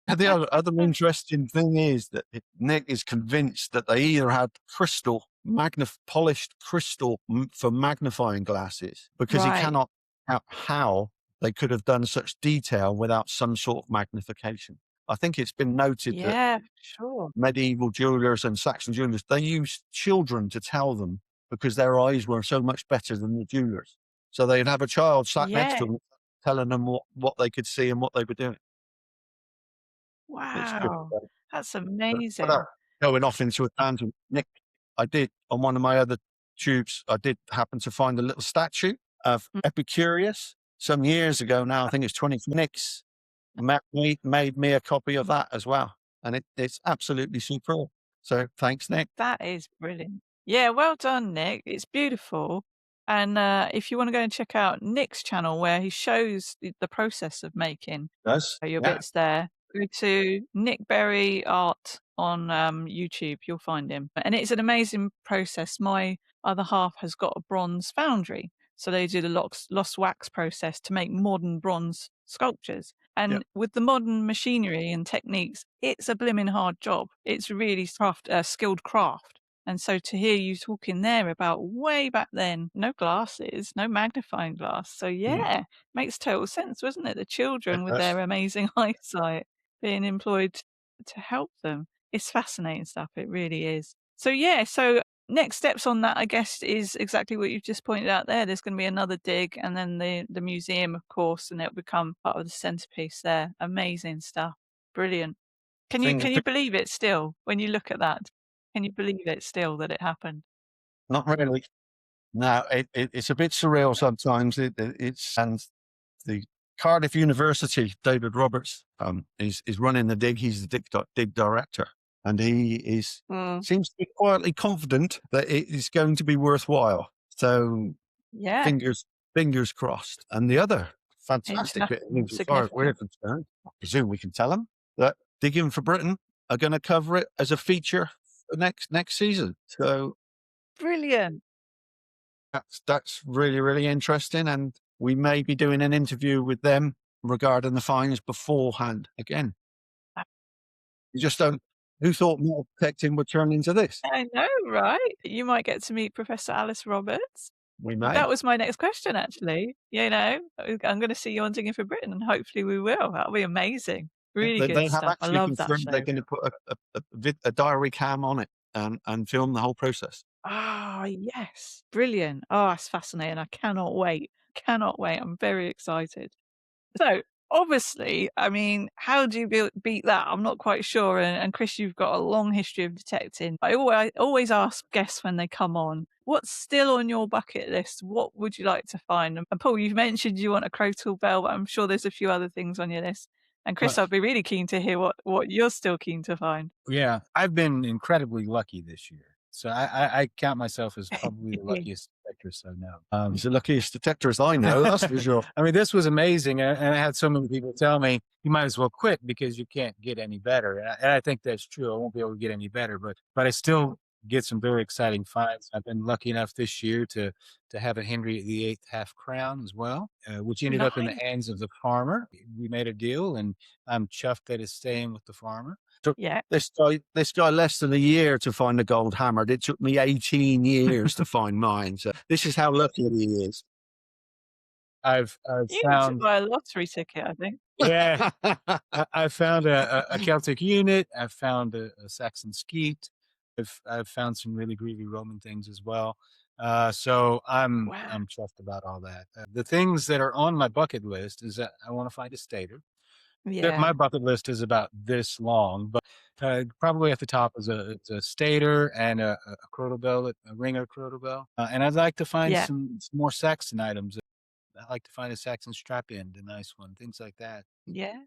B: And the other interesting thing is that Nick is convinced that they either had polished crystal for magnifying glasses, because he
A: Right.
B: cannot out how they could have done such detail without some sort of magnification. I think it's been noted that
A: Yeah, sure.
B: medieval jewelers and Saxon jewelers, they used children to tell them because their eyes were so much better than the jewelers. So they'd have a child sat next to
A: Yeah.
B: them telling them what they could see and what they were doing. It's good.
A: Wow. That's
B: Without
A: amazing.
B: going off into a tangent, Nick, I did on one of my other tubes, I did happen to find a little statue of
A: Mm.
B: Epicurus some years ago now. I think it's 20. Nick's made me a copy of that as well. And it's absolutely superb. So thanks, Nick.
A: That is brilliant. Yeah, well done, Nick. It's beautiful. And if you want to go and check out Nick's channel where he shows the process of making
B: Does?
A: your
B: Yeah.
A: bits there, go to Nick Berry Art on YouTube. You'll find him. And it's an amazing process. My other half has got a bronze foundry. So they do the lost wax process to make modern bronze sculptures.
B: Yeah.
A: And with the modern machinery and techniques, it's a blimmin' hard job. It's really skilled craft. And so to hear you talking there about way back then, no glasses, no magnifying glass. So yeah, makes total sense, wasn't it? The
B: It
A: children with
B: does.
A: their amazing eyesight being employed to help them. It's fascinating stuff. It really is. So yeah, so next steps on that, I guess, is exactly what you've just pointed out there. There's going to be another dig and then the museum, of course, and it'll become part of the centerpiece there. Amazing stuff. Brilliant. Can you believe it still when you look at that? Can you believe it still that it happened?
B: Not really. No, it's a bit surreal sometimes. It's and the Cardiff University, David Roberts, is running the dig. He's the dig director, and he seems to be quietly confident that it is going to be worthwhile. So
A: Yeah.
B: fingers crossed. And the other fantastic bit of news, as far as we're
A: Significant.
B: concerned, I presume we can tell them that Digging for Britain are going to cover it as a feature for next season. So
A: Brilliant.
B: that's really, really interesting. And we may be doing an interview with them regarding the finds beforehand again. You just don't, who thought metal detecting would turn into this?
A: I know, right? You might get to meet Professor Alice Roberts.
B: We may.
A: That was my next question, actually. You know, I'm going to see you on Digging for Britain, and hopefully we will. That'll be amazing. Really
B: They
A: good
B: have
A: stuff. I
B: actually
A: love that
B: confirmed they're
A: show.
B: going to put a diary cam on it and film the whole process.
A: Ah, yes. Brilliant. Oh, that's fascinating. I cannot wait. Cannot wait. I'm very excited. So, obviously, I mean, how do you beat that? I'm not quite sure. And Chris, you've got a long history of detecting. I always ask guests when they come on, what's still on your bucket list? What would you like to find? And Paul, you've mentioned you want a crotal bell, but I'm sure there's a few other things on your list. And Chris,
C: Well,
A: I'd be really keen to hear what you're still keen to find.
C: yeah, I've been incredibly lucky this year. So I count myself as probably the luckiest detectorist I know.
B: He's the luckiest detectorist I know, that's for sure.
C: I mean, this was amazing. And I had so many people tell me, you might as well quit because you can't get any better. And I think that's true. I won't be able to get any better, but I still get some very exciting finds. I've been lucky enough this year to have a Henry VIII half crown as well, which ended up in the
A: Nice.
C: hands of the farmer. We made a deal, and I'm chuffed that it's staying with the farmer.
A: Yeah.
B: This guy less than a year to find a gold hammer. It took me 18 years to find mine. So this is how lucky he is.
C: I've
A: You need to
C: found,
A: buy a lottery ticket, I think.
C: yeah, I found a Celtic unit. I've found a Saxon skeet. I've found some really groovy Roman things as well. So I'm
A: Wow.
C: chuffed about all that. The things that are on my bucket list is that I want to find a stater.
A: Yeah.
C: My bucket list is about this long, but probably at the top is it's a stater and a crotal bell, a ringer crotal bell. And I'd like to find
A: Yeah.
C: some more Saxon items. I like to find a Saxon strap end, a nice one, things like that.
A: Yeah.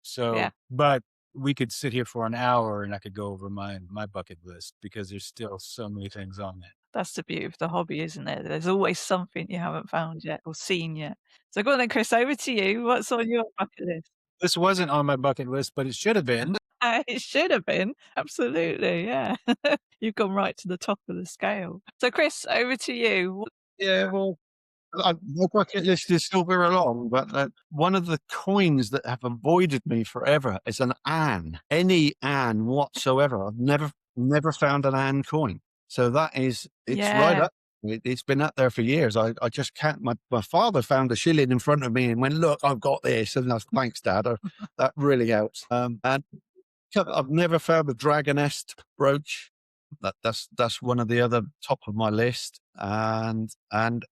C: So, but we could sit here for an hour and I could go over my bucket list because there's still so many things on that.
A: That's the beauty of the hobby, isn't it? There's always something you haven't found yet or seen yet. So go on then, Chris, over to you. What's on your bucket list?
C: This wasn't on my bucket list, but it should have been.
A: It should have been. Absolutely, yeah. You've gone right to the top of the scale. So Chris, over to you.
B: Yeah, well, my bucket list is still very long, but one of the coins that have avoided me forever is an Anne. Any Anne whatsoever. I've never found an Anne coin. So it's right
A: Yeah.
B: up. It's been up there for years. I just can't. My father found a shilling in front of me and went, "Look, I've got this." And I was, "Thanks, Dad." That really helps. And I've never found a dragonest brooch. That's one of the other top of my list. And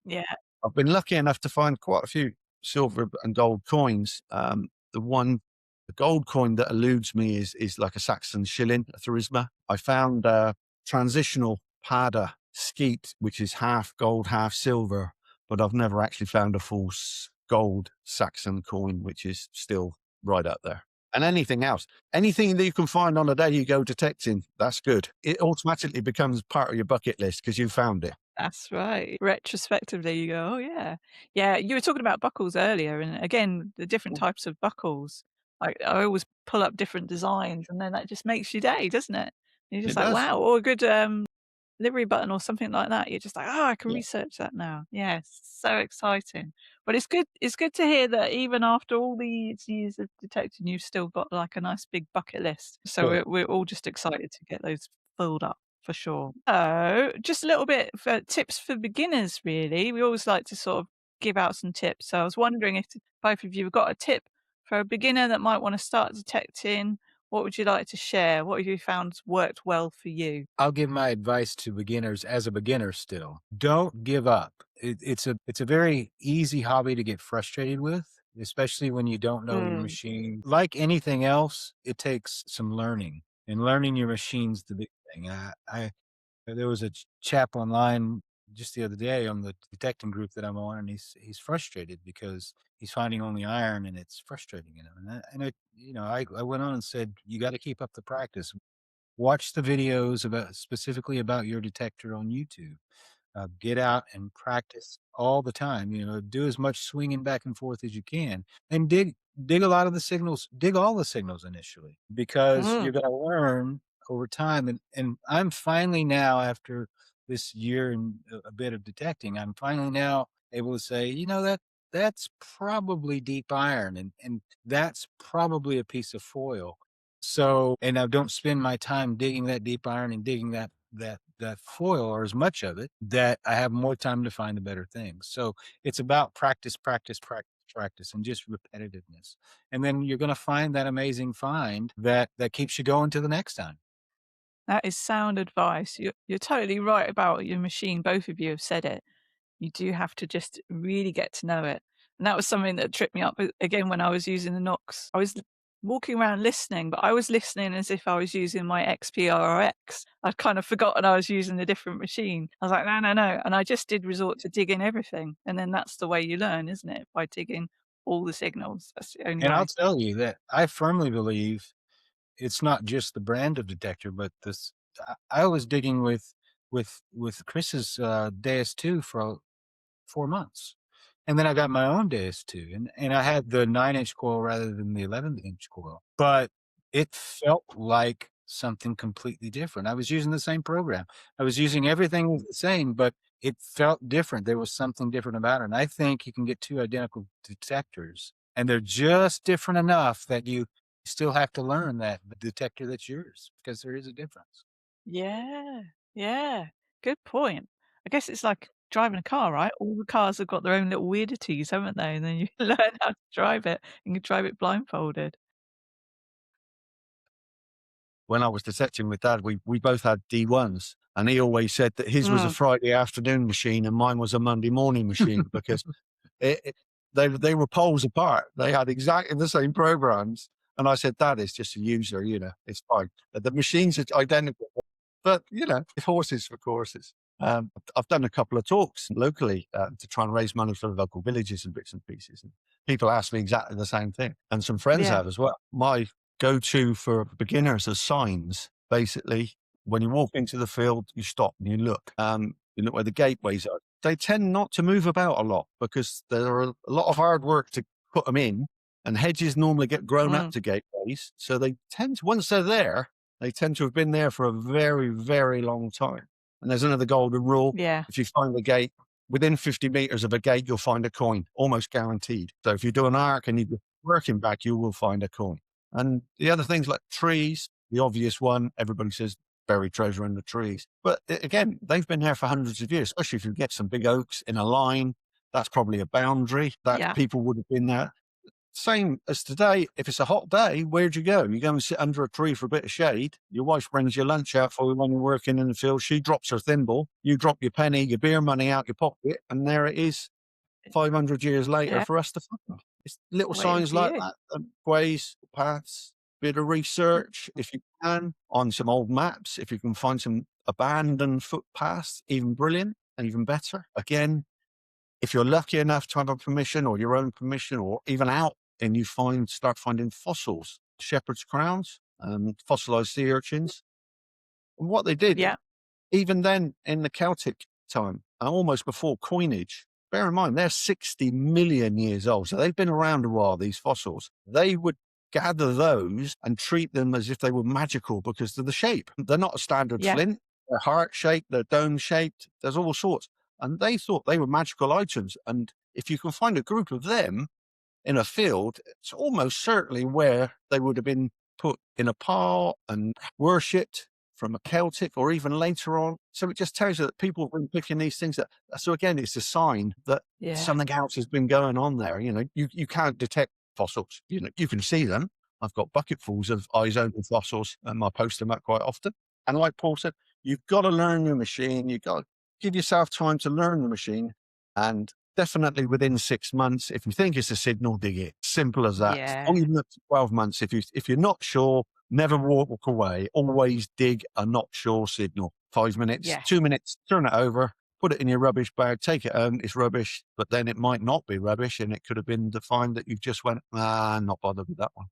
A: Yeah.
B: I've been lucky enough to find quite a few silver and gold coins. The gold coin that eludes me is like a Saxon shilling, a Thurisma. I found a transitional Pada skeet, which is half gold, half silver, but I've never actually found a full gold Saxon coin, which is still right up there. And anything else, anything that you can find on the day you go detecting, that's good. It automatically becomes part of your bucket list because you found it.
A: That's right. Retrospectively, you go, "Oh, yeah." Yeah, you were talking about buckles earlier, and again, the different types of buckles. I always pull up different designs, and then that just makes your day, doesn't it? You're just
B: It
A: like,
B: does.
A: "Wow," or a good, livery button or something like that. You're just like, "Oh, I can
B: Yeah.
A: research that now." Yeah, so exciting. But it's good to hear that even after all these years of detecting, you've still got, like, a nice big bucket list. So
B: Good.
A: we're all just excited to get those filled up for sure. So, just a little bit for tips for beginners, really. We always like to sort of give out some tips. So I was wondering if both of you have got a tip for a beginner that might wanna start detecting. What would you like to share? What have you found worked well for you?
C: I'll give my advice to beginners as a beginner still. Don't give up. It's a very easy hobby to get frustrated with, especially when you don't know your
A: Mm.
C: machine. Like anything else, it takes some learning, and learning your machine's the big thing. I there was a chap online just the other day on the detecting group that I'm on, and he's frustrated because he's finding only iron, and it's frustrating him. I went on and said, you got to keep up the practice. Watch the videos about specifically about your detector on YouTube. Get out and practice all the time. Do as much swinging back and forth as you can, and dig a lot of the signals. Dig all the signals initially, because
A: Mm.
C: you're going to learn over time. And I'm finally now, after this year and a bit of detecting, I'm finally now able to say, that's probably deep iron, and that's probably a piece of foil. So, and I don't spend my time digging that deep iron and digging that foil, or as much of it, that I have more time to find the better things. So it's about practice, practice, practice, practice, and just repetitiveness. And then you're going to find that amazing find that keeps you going to the next time.
A: That is sound advice. You're totally right about your machine. Both of you have said it. You do have to just really get to know it. And that was something that tripped me up again when I was using the Knox. I was walking around listening, but I was listening as if I was using my XPRX. I'd kind of forgotten I was using a different machine. I was like, no, no, no. And I just did resort to digging everything. And then that's the way you learn, isn't it? By digging all the signals. That's the only
C: And I'll
A: way.
C: tell you that I firmly believe it's not just the brand of detector, but this. I was digging with Chris's DS2 for 4 months. And then I got my own DS2, and I had the 9-inch coil rather than the 11-inch coil, but it felt like something completely different. I was using the same program. I was using everything was the same, but it felt different. There was something different about it, and I think you can get 2 identical detectors, and they're just different enough that you still have to learn that the detector that's yours, because there is a difference.
A: Yeah. Yeah. Good point. I guess it's like driving a car, right? All the cars have got their own little weirdities, haven't they? And then you learn how to drive it and you drive it blindfolded.
B: When I was detecting with Dad, we both had D1s, and he always said that his was a
A: Mm.
B: Friday afternoon machine and mine was a Monday morning machine because it they were poles apart. They had exactly the same programs, and I said, "Dad, it's just a user, it's fine. The machines are identical, but it's horses for courses." I've done a couple of talks locally to try and raise money for the local villages and bits and pieces, and people ask me exactly the same thing, and some friends
A: Yeah.
B: have as well. My go-to for beginners are signs. Basically, when you walk into the field, you stop and you look. You look where the gateways are. They tend not to move about a lot because there are a lot of hard work to put them in, and hedges normally get grown up
A: Mm.
B: to gateways. So they tend to, once they're there, they tend to have been there for a very, very long time. And there's another golden rule.
A: Yeah.
B: If you find a gate, within 50 meters of a gate, you'll find a coin, almost guaranteed. So if you do an arc and you're working back, you will find a coin. And the other things like trees, the obvious one, everybody says buried treasure in the trees. But again, they've been there for hundreds of years, especially if you get some big oaks in a line. That's probably a boundary that
A: Yeah.
B: people would have been there. Same as today, if it's a hot day, where'd you go? You go and sit under a tree for a bit of shade. Your wife brings your lunch out for you when you're working in the field. She drops her thimble. You drop your penny, your beer money out your pocket, and there it is 500 years later
A: Yeah.
B: for us to find. It's little
A: Waiting
B: signs
A: for
B: like
A: you.
B: that, ways, paths, bit of research, if you can, on some old maps, if you can find some abandoned footpaths, even brilliant and even better. Again, if you're lucky enough to have a permission or your own permission or even out and you start finding fossils, shepherd's crowns, fossilized sea urchins. And what they did,
A: Yeah.
B: even then in the Celtic time, almost before coinage, bear in mind, they're 60 million years old. So they've been around a while, these fossils. They would gather those and treat them as if they were magical because of the shape. They're not a standard
A: Yeah.
B: flint. They're heart-shaped, they're dome-shaped. There's all sorts. And they thought they were magical items. And if you can find a group of them in a field, it's almost certainly where they would have been put in a pile and worshipped from a Celtic or even later on. So it just tells you that people have been picking these things up. So again, it's a sign that
A: Yeah.
B: something else has been going on there. You know, you can't detect fossils. You know, you can see them. I've got bucketfuls of eyes open fossils and I post them up quite often. And like Paul said, you've got to learn your machine. You've got to give yourself time to learn the machine. And definitely within 6 months, if you think it's a signal, dig it. Simple as that.
A: Yeah.
B: Or even up to 12 months. If you're not sure, never walk away. Always dig a not sure signal. 5 minutes,
A: Yeah.
B: 2 minutes, turn it over, put it in your rubbish bag, take it home. It's rubbish, but then it might not be rubbish, and it could have been the find that you've just went, not bothered with that one.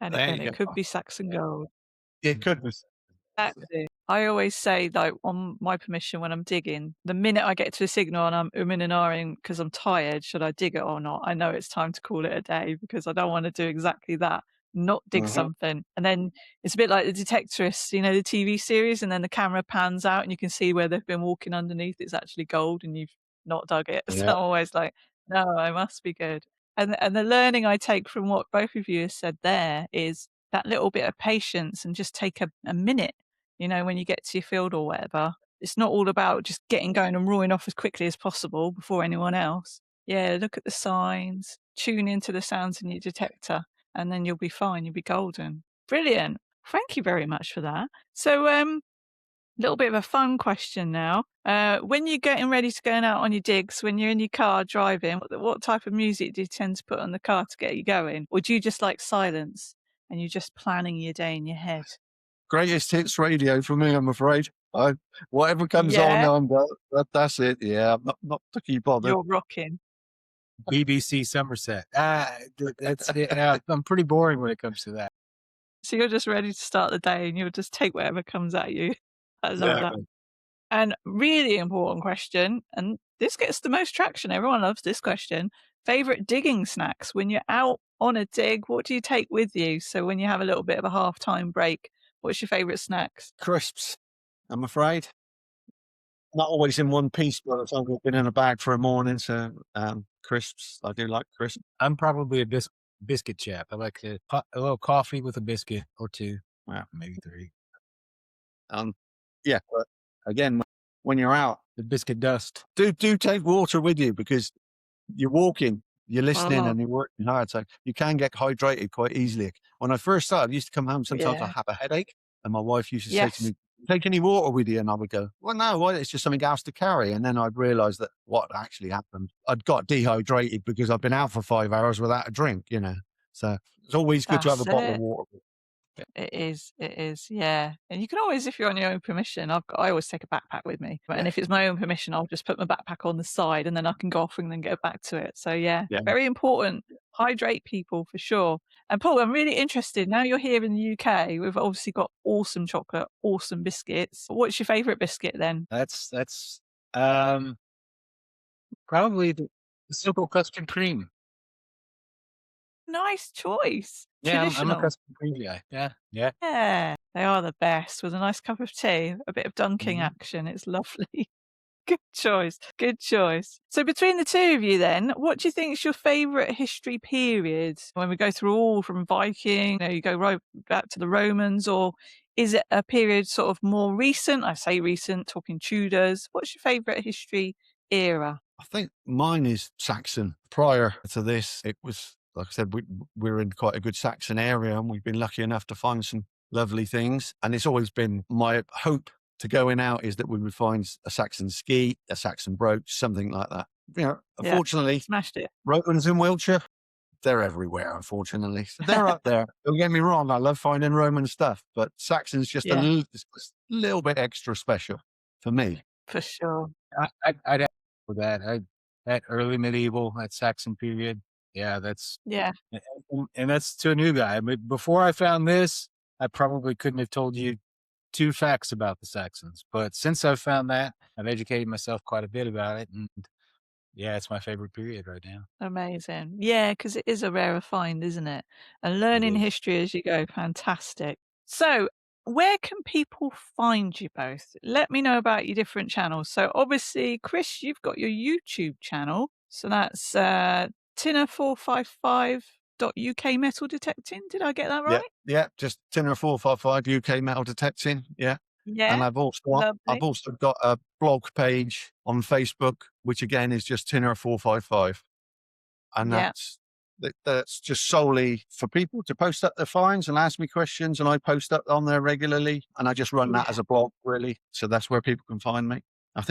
A: And
B: There
A: and
B: you
A: it
B: go.
A: could be Saxon gold.
B: It could be.
A: Exactly. I always say, like, on my permission when I'm digging, the minute I get to a signal and I'm umming and ahhing because I'm tired, should I dig it or not? I know it's time to call it a day because I don't want to do exactly that, not dig
B: Mhm.
A: something. And then it's a bit like the detectorists, you know, the TV series, and then the camera pans out and you can see where they've been walking underneath. It's actually gold and you've not dug it. So
B: Yeah.
A: I'm always like, no, I must be good. And the learning I take from what both of you have said there is that little bit of patience and just take a minute, you know, when you get to your field or whatever. It's not all about just getting going and roaring off as quickly as possible before anyone else. Yeah, look at the signs, tune into the sounds in your detector, and then you'll be fine. You'll be golden. Brilliant. Thank you very much for that. So, little bit of a fun question now. When you're getting ready to go out on your digs, when you're in your car driving, what type of music do you tend to put on the car to get you going? Or do you just like silence and you're just planning your day in your head?
B: Greatest hits radio for me, I'm afraid. Whatever comes on,
A: Yeah,
B: that's it. Yeah, I'm not particularly bothered.
A: you're rocking.
C: BBC Somerset. That's it. I'm pretty boring when it comes to that.
A: So you're just ready to start the day and you'll just take whatever comes at you. I love that.
C: Exactly.
A: And really important question, and this gets the most traction. Everyone loves this question. Favorite digging snacks when you're out on a dig? What do you take with you? So when you have a little bit of a half-time break, what's your favorite snacks?
B: Crisps, I'm afraid. Not always in one piece, but I've been in a bag for a morning. So crisps, I do like crisps.
C: I'm probably a biscuit chap. I like a little coffee with a biscuit or two, well, maybe three.
B: Yeah, but again, when you're out,
C: The biscuit dust.
B: do take water with you because you're walking, you're listening,
A: Oh,
B: and you're working hard. So you can get hydrated quite easily. When I first started, I used to come home. Sometimes I
A: yeah.
B: have a headache, and my wife used to say to
A: Yes.
B: me, "Take any water with you?" And I would go, "Well, no, well, it's just something else to carry." And then I'd realise that what actually happened, I'd got dehydrated because I've been out for 5 hours without a drink. You know, so it's always good to have
A: That's
B: a bottle of
A: it.
B: water.
A: It is, yeah. And you can always, if you're on your own permission, I always take a backpack with me. And
B: Yeah,
A: if it's my own permission, I'll just put my backpack on the side and then I can go off and then go back to it. So yeah,
B: yeah.
A: very important. Hydrate people for sure. And Paul, I'm really interested. Now you're here in the UK, we've obviously got awesome chocolate, awesome biscuits. What's your favourite biscuit then?
C: That's probably the simple custard cream.
A: Nice choice.
C: Yeah, I'm a
A: Traditional.
C: custard cream guy. Yeah, yeah.
A: Yeah, they are the best with a nice cup of tea, a bit of dunking
C: Mhm.
A: action. It's lovely. Good choice. Good choice. So between the two of you then, what do you think is your favourite history period? When we go through all from Viking, you know, you go right back to the Romans, or Is it a period sort of more recent? I say recent, talking Tudors. What's your favourite history era?
B: I think mine is Saxon. Prior to this, it was, like I said, we're in quite a good Saxon area and we've been lucky enough to find some lovely things. And it's always been my hope to going out is that we would find a Saxon ski, a Saxon brooch, something like that.
A: Yeah,
B: Unfortunately,
A: smashed it.
B: Romans in Wiltshire, they're everywhere, unfortunately. So they're up there. Don't get me wrong, I love finding Roman stuff, but Saxon's just
A: Yeah,
B: just a little bit extra special for me.
A: for sure.
C: I'd have with that. That early medieval, that Saxon period. Yeah, that's
A: Yeah,
C: and that's to a new guy. I mean, before I found this, I probably couldn't have told you 2 facts about the Saxons. But since I've found that, I've educated myself quite a bit about it, and yeah, it's my favorite period right now.
A: amazing. Yeah, because it is a rarer find, isn't it? And
C: It
A: learning
C: is.
A: history as you go, fantastic. So, where can people find you both? Let me know about your different channels. So, obviously, Chris, you've got your YouTube channel. So that's Tinner455.uk metal detecting. Did I get that
B: Yeah,
A: right?
B: yeah, just Tinner 455 UK metal detecting. Yeah.
A: Yeah,
B: And I've
A: lovely.
B: also got a blog page on Facebook, which again is just Tinner 455. And
A: Yeah,
B: that's just solely for people to post up their finds and ask me questions. And I post up on there regularly. And I just run that
A: yeah,
B: as a blog, really. So that's where people can find me. I
A: yeah.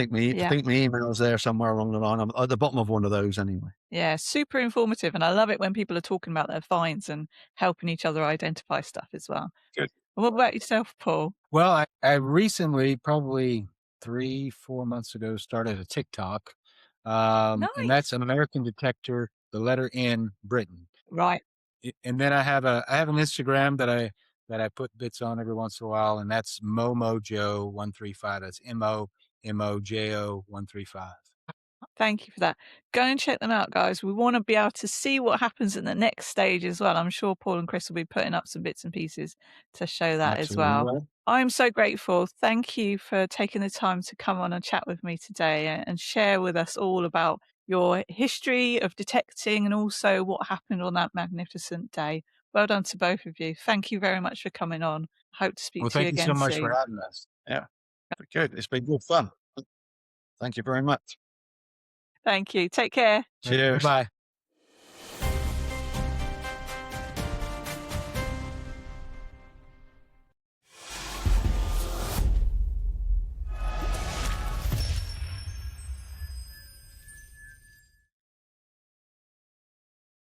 B: think my email's there somewhere along the line. I'm at the bottom of one of those anyway.
A: Yeah, super informative. And I love it when people are talking about their finds and helping each other identify stuff as well.
C: Good.
A: And what about yourself, Paul?
C: Well, I recently, probably 3, 4 months ago, started a TikTok, and that's
A: Nice.
C: American Detector, the letter N, Britain.
A: Right.
C: And then I have an Instagram that I put bits on every once in a while, and that's Momojo135. That's MOMOJO135.
A: Thank you for that. Go and check them out, guys. We want to be able to see what happens in the next stage as well. I'm sure Paul and Chris will be putting up some bits and pieces to show that as well.
C: Absolutely.
A: I'm so grateful. Thank you for taking the time to come on and chat with me today and share with us all about your history of detecting and also what happened on that magnificent day. Well done to both of you. Thank you very much for coming on. Hope to speak
C: Well,
A: to you
C: thank you so
A: again
C: much for
A: soon.
C: having us.
B: Yeah. Good. It's been good fun. Thank you very much.
A: Thank you. Take care.
B: Cheers.
C: Bye.